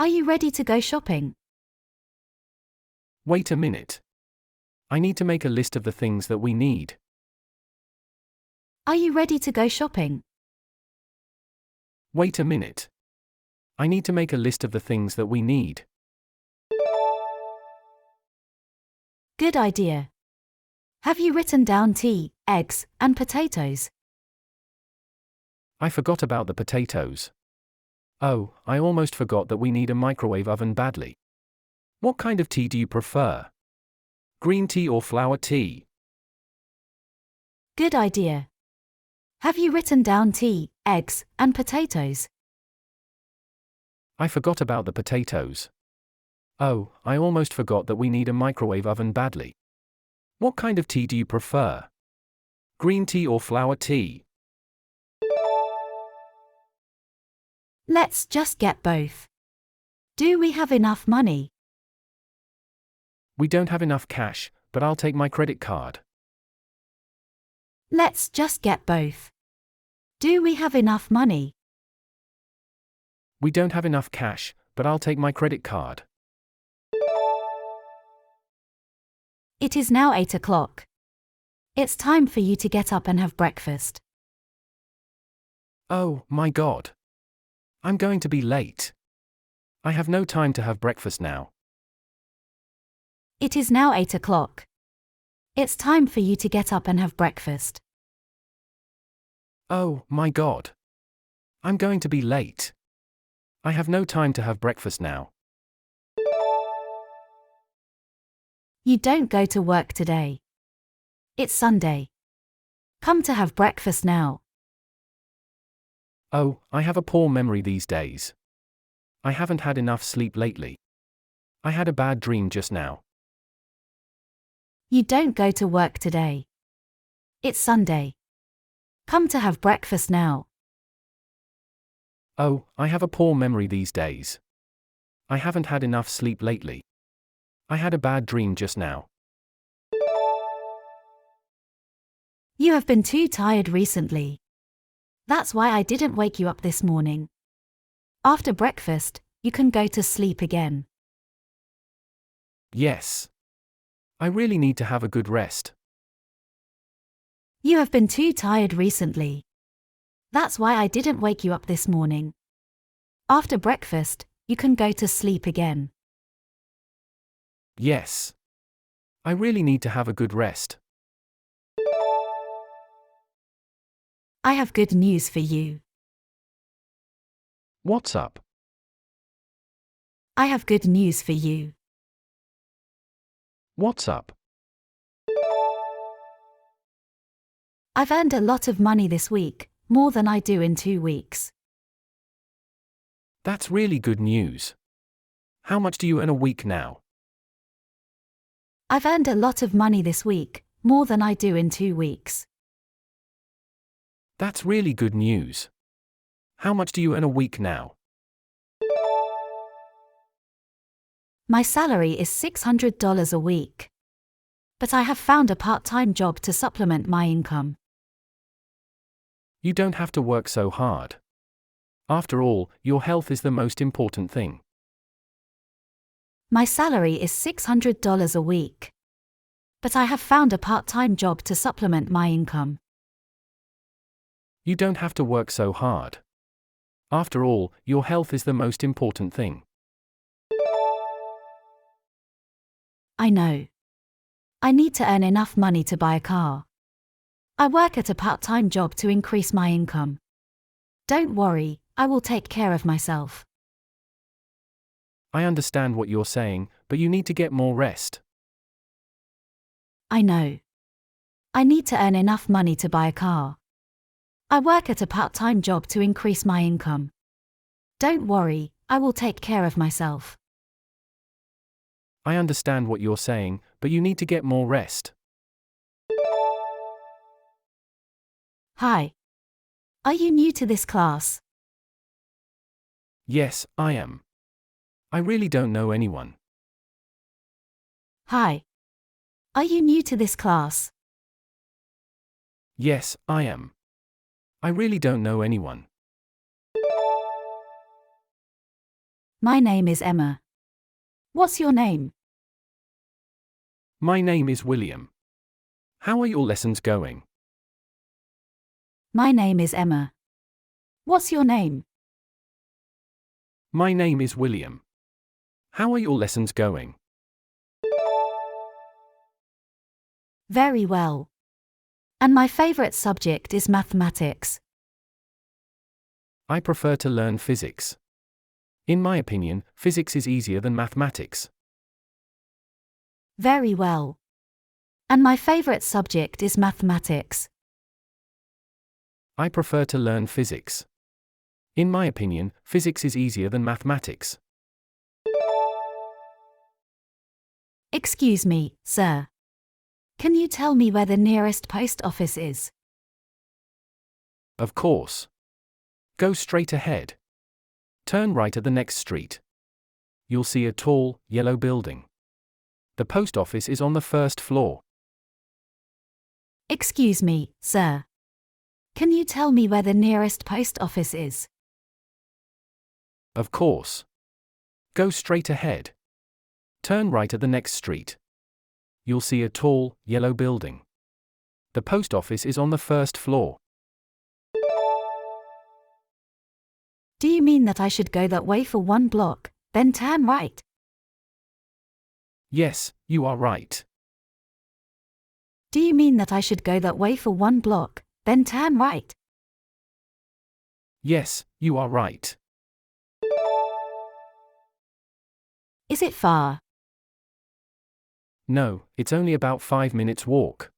Are you ready to go shopping? Wait a minute. I need to make a list of the things that we need. Are you ready to go shopping? Wait a minute. I need to make a list of the things that we need. Good idea. Have you written down tea, eggs, and potatoes? I forgot about the potatoes. Oh, I almost forgot that we need a microwave oven badly. What kind of tea do you prefer? Green tea or flower tea? Good idea. Have you written down tea, eggs, and potatoes? I forgot about the potatoes. Oh, I almost forgot that we need a microwave oven badly. What kind of tea do you prefer? Green tea or flower tea? Let's just get both. Do we have enough money? We don't have enough cash, but I'll take my credit card. Let's just get both. Do we have enough money? We don't have enough cash, but I'll take my credit card. It is now 8 o'clock. It's time for you to get up and have breakfast. Oh, my God. I'm going to be late. I have no time to have breakfast now. It is now 8 o'clock. It's time for you to get up and have breakfast. Oh, my God. I'm going to be late. I have no time to have breakfast now. You don't go to work today. It's Sunday. Come to have breakfast now. Oh, I have a poor memory these days. I haven't had enough sleep lately. I had a bad dream just now. You don't go to work today. It's Sunday. Come to have breakfast now. Oh, I have a poor memory these days. I haven't had enough sleep lately. I had a bad dream just now. You have been too tired recently. That's why I didn't wake you up this morning. After breakfast, you can go to sleep again. Yes. I really need to have a good rest. You have been too tired recently. That's why I didn't wake you up this morning. After breakfast, you can go to sleep again. Yes. I really need to have a good rest. I have good news for you. What's up? I have good news for you. What's up? I've earned a lot of money this week, more than I do in 2 weeks. That's really good news. How much do you earn a week now? I've earned a lot of money this week, more than I do in 2 weeks. That's really good news. How much do you earn a week now? My salary is $600 a week. But I have found a part-time job to supplement my income. You don't have to work so hard. After all, your health is the most important thing. My salary is $600 a week. But I have found a part-time job to supplement my income. You don't have to work so hard. After all, your health is the most important thing. I know. I need to earn enough money to buy a car. I work at a part-time job to increase my income. Don't worry, I will take care of myself. I understand what you're saying, but you need to get more rest. I know. I need to earn enough money to buy a car. I work at a part-time job to increase my income. Don't worry, I will take care of myself. I understand what you're saying, but you need to get more rest. Hi. Are you new to this class? Yes, I am. I really don't know anyone. Hi. Are you new to this class? Yes, I am. I really don't know anyone. My name is Emma. What's your name? My name is William. How are your lessons going? My name is Emma. What's your name? My name is William. How are your lessons going? Very well. And my favorite subject is mathematics. I prefer to learn physics. In my opinion, physics is easier than mathematics. Very well. And my favorite subject is mathematics. I prefer to learn physics. In my opinion, physics is easier than mathematics. Excuse me, sir. Can you tell me where the nearest post office is? Of course. Go straight ahead. Turn right at the next street. You'll see a tall, yellow building. The post office is on the first floor. Excuse me, sir. Can you tell me where the nearest post office is? Of course. Go straight ahead. Turn right at the next street. You'll see a tall, yellow building. The post office is on the first floor. Do you mean that I should go that way for 1 block, then turn right? Yes, you are right. Do you mean that I should go that way for 1 block, then turn right? Yes, you are right. Is it far? No, it's only about 5 minutes walk.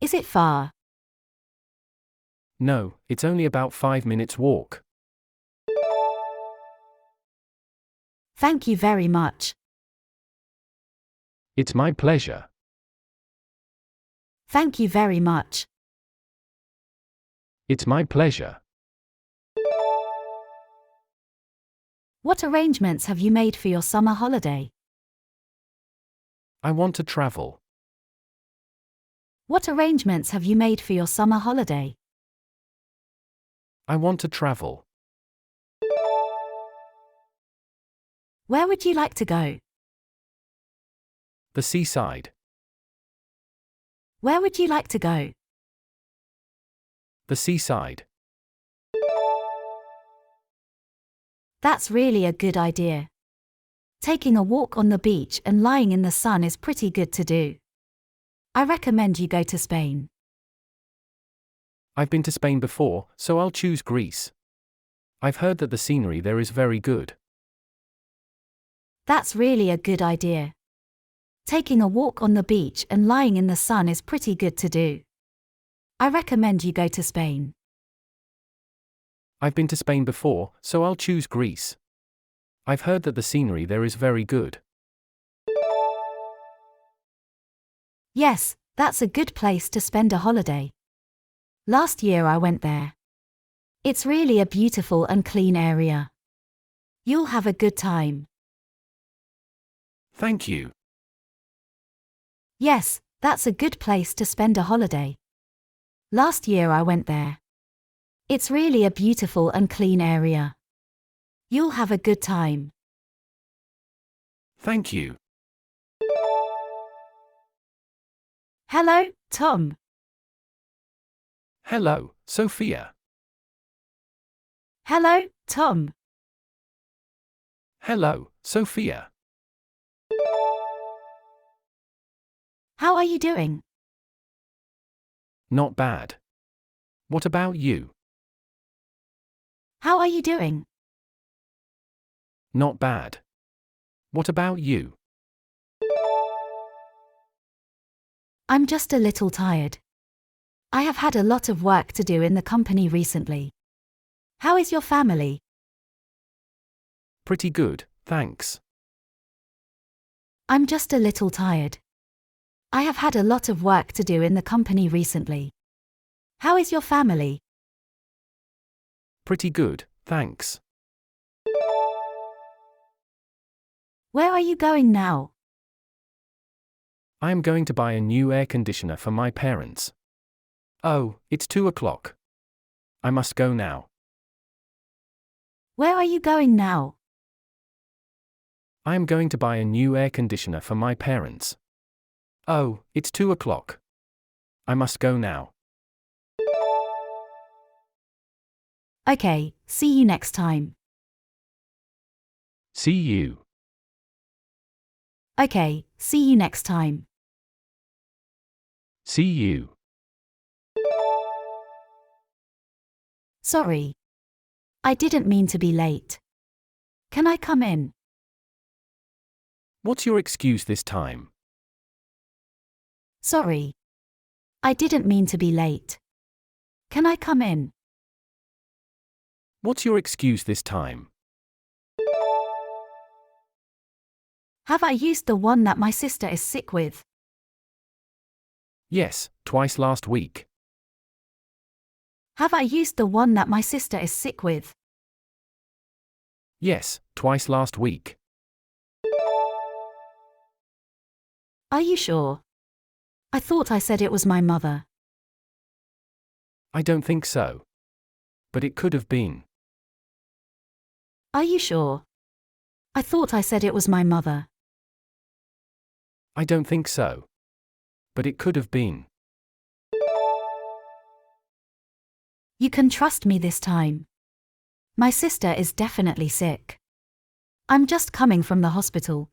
Is it far? No, it's only about 5 minutes walk. Thank you very much. It's my pleasure. Thank you very much. It's my pleasure. What arrangements have you made for your summer holiday? I want to travel. What arrangements have you made for your summer holiday? I want to travel. Where would you like to go? The seaside. Where would you like to go? The seaside. That's really a good idea. Taking a walk on the beach and lying in the sun is pretty good to do. I recommend you go to Spain. I've been to Spain before, so I'll choose Greece. I've heard that the scenery there is very good. That's really a good idea. Taking a walk on the beach and lying in the sun is pretty good to do. I recommend you go to Spain. I've been to Spain before, so I'll choose Greece. I've heard that the scenery there is very good. Yes, that's a good place to spend a holiday. Last year I went there. It's really a beautiful and clean area. You'll have a good time. Thank you. Yes, that's a good place to spend a holiday. Last year I went there. It's really a beautiful and clean area. You'll have a good time. Thank you. Hello, Tom. Hello, Sophia. Hello, Tom. Hello, Sophia. How are you doing? Not bad. What about you? How are you doing? Not bad. What about you? I'm just a little tired. I have had a lot of work to do in the company recently. How is your family? Pretty good, thanks. I'm just a little tired. I have had a lot of work to do in the company recently. How is your family? Pretty good, thanks. Where are you going now? I am going to buy a new air conditioner for my parents. Oh, it's 2 o'clock. I must go now. Where are you going now? I am going to buy a new air conditioner for my parents. Oh, it's 2 o'clock. I must go now. Okay, see you next time. See you. Okay, see you next time. See you. Sorry. I didn't mean to be late. Can I come in? What's your excuse this time? Sorry. I didn't mean to be late. Can I come in? What's your excuse this time? Have I used the one that my sister is sick with? Yes, twice last week. Have I used the one that my sister is sick with? Yes, twice last week. Are you sure? I thought I said it was my mother. I don't think so. But it could have been. Are you sure? I thought I said it was my mother. I don't think so. But it could have been. You can trust me this time. My sister is definitely sick. I'm just coming from the hospital.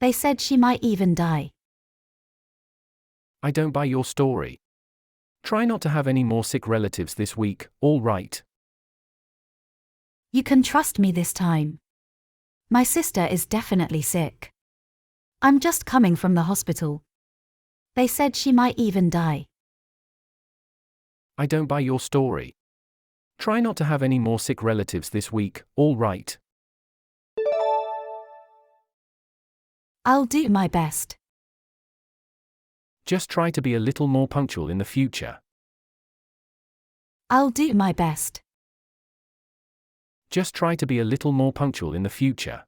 They said she might even die. I don't buy your story. Try not to have any more sick relatives this week, all right? You can trust me this time. My sister is definitely sick. I'm just coming from the hospital. They said she might even die. I don't buy your story. Try not to have any more sick relatives this week, all right? I'll do my best. Just try to be a little more punctual in the future. I'll do my best. Just try to be a little more punctual in the future.